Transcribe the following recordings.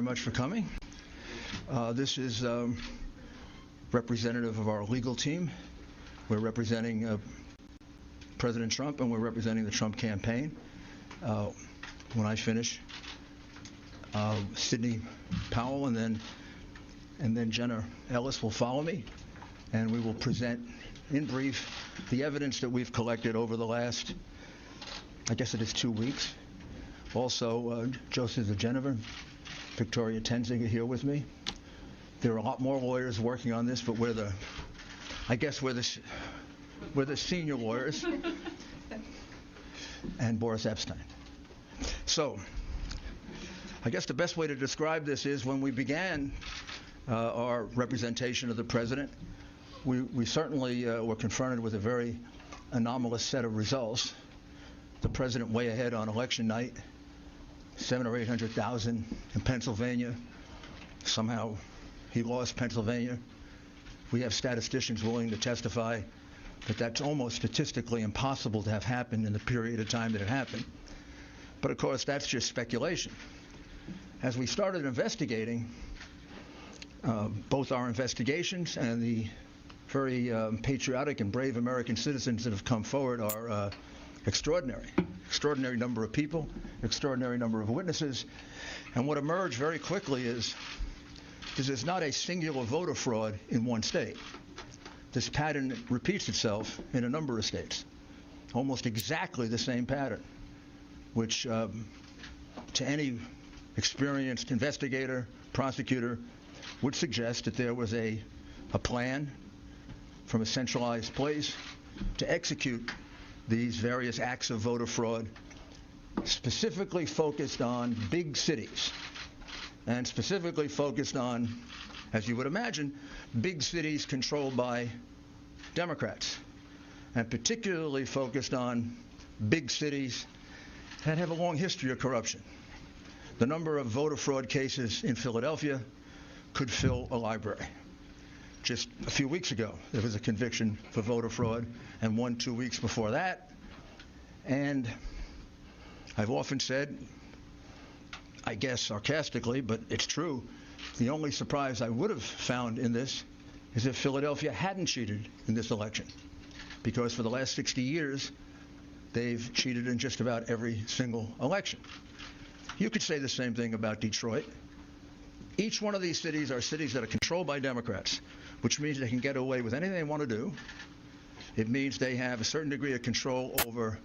much for coming. This is representative of our legal team. We're representing President Trump, and we're representing the Trump campaign. When I finish, Sidney Powell and then Jenna Ellis will follow me, and we will present in brief the evidence that we've collected over the last, I guess it is 2 weeks. Also, Joseph Genever, Victoria Tenzing are here with me. There are a lot more lawyers working on this, but we're the senior lawyers, and Boris Epstein. So, I guess the best way to describe this is when we began our representation of the president, we certainly were confronted with a very anomalous set of results. The president way ahead on election night, 700,000 or 800,000 in Pennsylvania. Somehow he lost Pennsylvania. We have statisticians willing to testify that that's almost statistically impossible to have happened in the period of time that it happened. But of course, that's just speculation. As we started investigating, both our investigations and the very patriotic and brave American citizens that have come forward are extraordinary. Extraordinary number of people, extraordinary number of witnesses. And what emerged very quickly is there's not a singular voter fraud in one state. This pattern repeats itself in a number of states. Almost exactly the same pattern, which to any experienced investigator, prosecutor, would suggest that there was a plan from a centralized place to execute these various acts of voter fraud, specifically focused on big cities, and specifically focused on, as you would imagine, big cities controlled by Democrats, and particularly focused on big cities that have a long history of corruption. The number of voter fraud cases in Philadelphia could fill a library. Just a few weeks ago, there was a conviction for voter fraud, and 1-2 weeks before that. And I've often said, I guess sarcastically, but it's true, the only surprise I would have found in this is if Philadelphia hadn't cheated in this election. Because for the last 60 years, they've cheated in just about every single election. You could say the same thing about Detroit. Each one of these cities are cities that are controlled by Democrats, which means they can get away with anything they want to do. It means they have a certain degree of control over,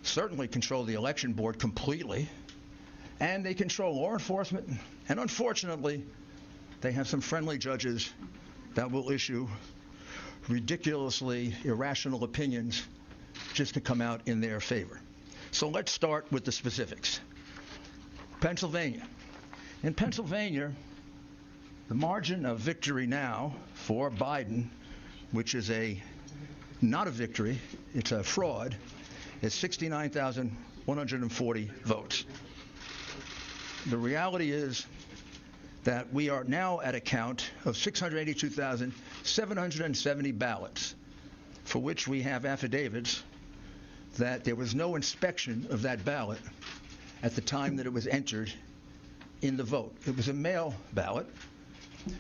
certainly control the election board completely, and they control law enforcement, and unfortunately, they have some friendly judges that will issue ridiculously irrational opinions just to come out in their favor. So let's start with the specifics. Pennsylvania. In Pennsylvania, the margin of victory now for Biden, which is not a victory, it's a fraud, is 69,140 votes. The reality is that we are now at a count of 682,770 ballots, for which we have affidavits that there was no inspection of that ballot at the time that it was entered in the vote. It was a mail ballot.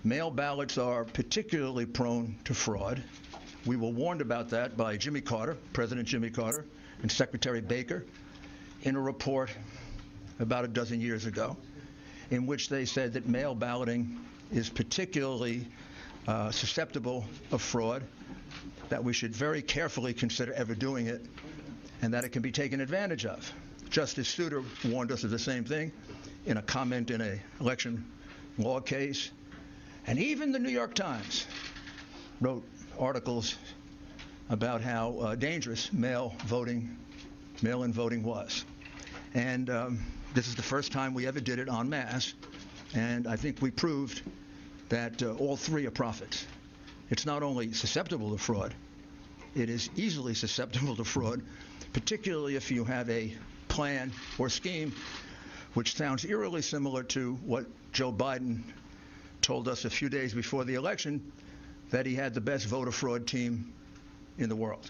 Mail ballots are particularly prone to fraud. We were warned about that by Jimmy Carter, President Jimmy Carter, and Secretary Baker in a report about a dozen years ago, in which they said that mail balloting is particularly susceptible of fraud, that we should very carefully consider ever doing it, and that it can be taken advantage of. Justice Souter warned us of the same thing in a comment in an election law case. And even the New York Times wrote articles about how dangerous mail-in voting was. And this is the first time we ever did it en masse, and I think we proved that all three are prophets. It's not only susceptible to fraud, it is easily susceptible to fraud, particularly if you have a plan or scheme which sounds eerily similar to what Joe Biden told us a few days before the election, that he had the best voter fraud team in the world.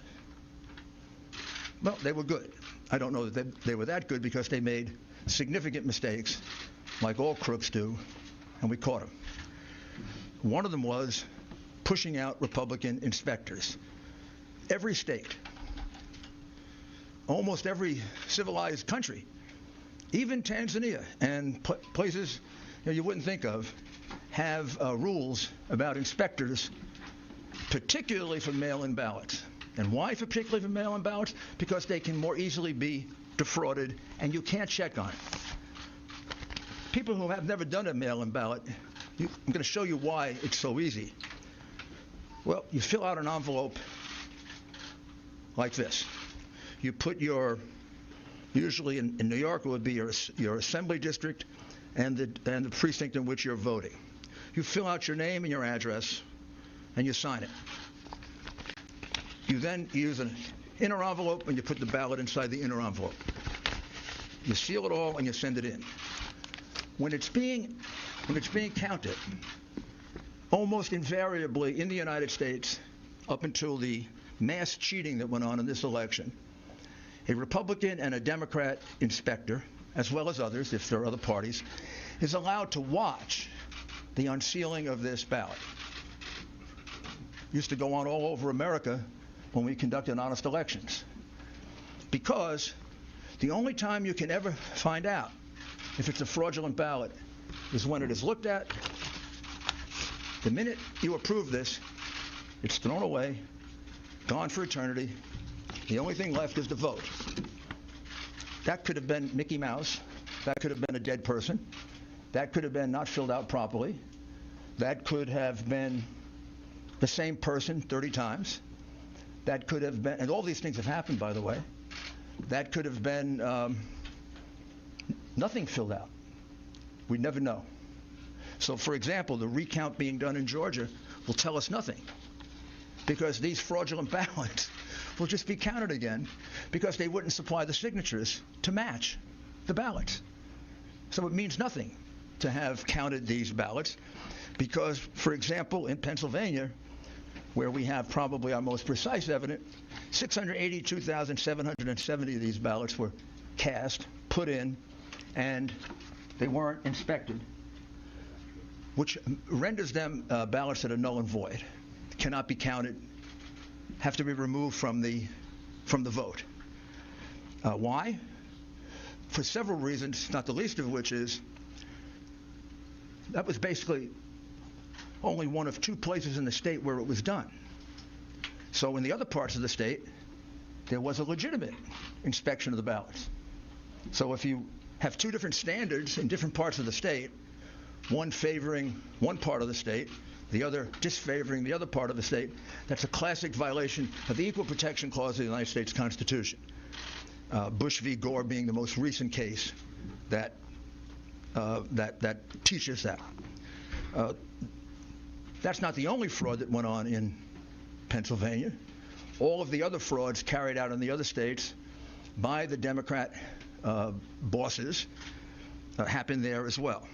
Well, they were good. I don't know that they were that good because they made significant mistakes like all crooks do, and we caught them. One of them was pushing out Republican inspectors. Every state, almost every civilized country, even Tanzania and places you wouldn't think of, have rules about inspectors, particularly for mail-in ballots. And why particularly for mail-in ballots? Because they can more easily be defrauded, and you can't check on it. People who have never done a mail-in ballot, I'm going to show you why it's so easy. Well, you fill out an envelope like this. You put your, usually in New York it would be your assembly district and the precinct in which you're voting. You fill out your name and your address, and you sign it. You then use an inner envelope, and you put the ballot inside the inner envelope. You seal it all, and you send it in. When it's being counted, almost invariably in the United States, up until the mass cheating that went on in this election, a Republican and a Democrat inspector, as well as others, if there are other parties, is allowed to watch the unsealing of this ballot. Used to go on all over America when we conducted honest elections. Because the only time you can ever find out if it's a fraudulent ballot is when it is looked at. The minute you approve this, it's thrown away, gone for eternity. The only thing left is the vote. That could have been Mickey Mouse. That could have been a dead person. That could have been not filled out properly. That could have been the same person 30 times. That could have been, and all these things have happened, by the way. That could have been nothing filled out. We'd never know. So, for example, the recount being done in Georgia will tell us nothing, because these fraudulent ballots will just be counted again because they wouldn't supply the signatures to match the ballots. So it means nothing to have counted these ballots because, for example, in Pennsylvania, where we have probably our most precise evidence, 682,770 of these ballots were cast, put in, and they weren't inspected, which renders them ballots that are null and void, cannot be counted, have to be removed from the vote. Why? For several reasons, not the least of which is that was basically only one of two places in the state where it was done. So in the other parts of the state, there was a legitimate inspection of the ballots. So if you have two different standards in different parts of the state, one favoring one part of the state, the other disfavoring the other part of the state, that's a classic violation of the Equal Protection Clause of the United States Constitution. Bush v. Gore being the most recent case that teaches that. That's not the only fraud that went on in Pennsylvania. All of the other frauds carried out in the other states by the Democrat bosses happened there as well.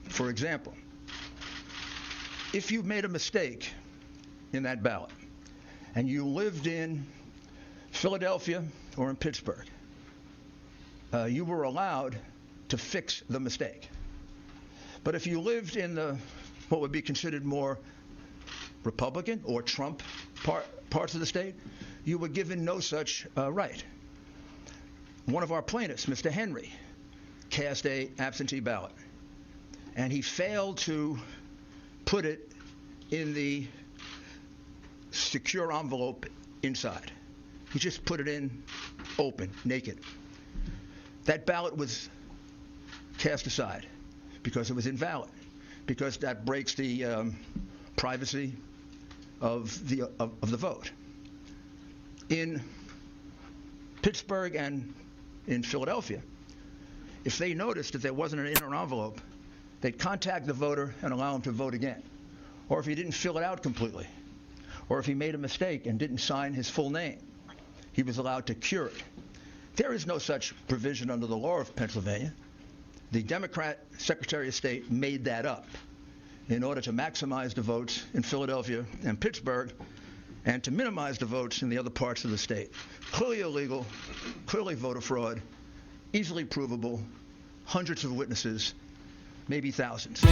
For example, if you made a mistake in that ballot and you lived in Philadelphia or in Pittsburgh, you were allowed to fix the mistake. But if you lived in what would be considered more Republican or Trump parts of the state, you were given no such right. One of our plaintiffs, Mr. Henry, cast an absentee ballot, and he failed to put it in the secure envelope inside. He just put it in open, naked. That ballot was cast aside because it was invalid, because that breaks the privacy of the vote. In Pittsburgh and in Philadelphia, if they noticed that there wasn't an inner envelope, they'd contact the voter and allow him to vote again. Or if he didn't fill it out completely, or if he made a mistake and didn't sign his full name, he was allowed to cure it. There is no such provision under the law of Pennsylvania. The Democrat Secretary of State made that up in order to maximize the votes in Philadelphia and Pittsburgh and to minimize the votes in the other parts of the state. Clearly illegal, clearly voter fraud, easily provable, hundreds of witnesses, maybe thousands.